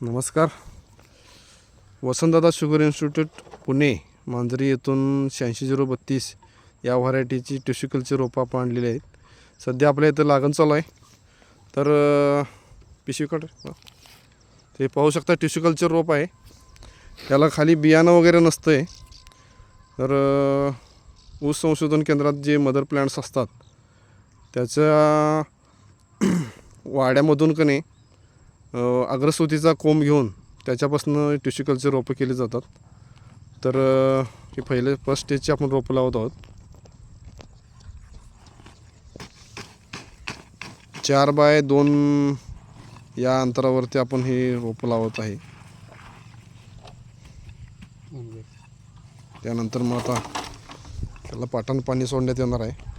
नमस्कार. Vasantdada sugar institute Pune मांजरी येथून 8632 या व्हरायटीची टिश्यू कल्चर रोपं आपण आणलेली आहेत. सध्या आपल्या इथं लागण चालू आहे. तर पिशवी काढ. ते पाहू शकता टिश्यू कल्चर रोप आहे. याला खाली बियाणं वगैरे नसतं आहे. तर ऊस संशोधन केंद्रात जे मदर प्लांट्स असतात त्याच्या वाड्यामधून कने अग्रसुतीचा कोंब घेऊन त्याच्यापासून टिश्यू कल्चर रोपं केली जातात. तर हे पहिले फर्स्ट स्टेजचे आपण रोपं लावत आहोत. 4 बाय 2 या अंतरावरती आपण हे रोपं लावत आहे. त्यानंतर मग आता त्याला पाटानं पाणी सोडण्यात येणार आहे.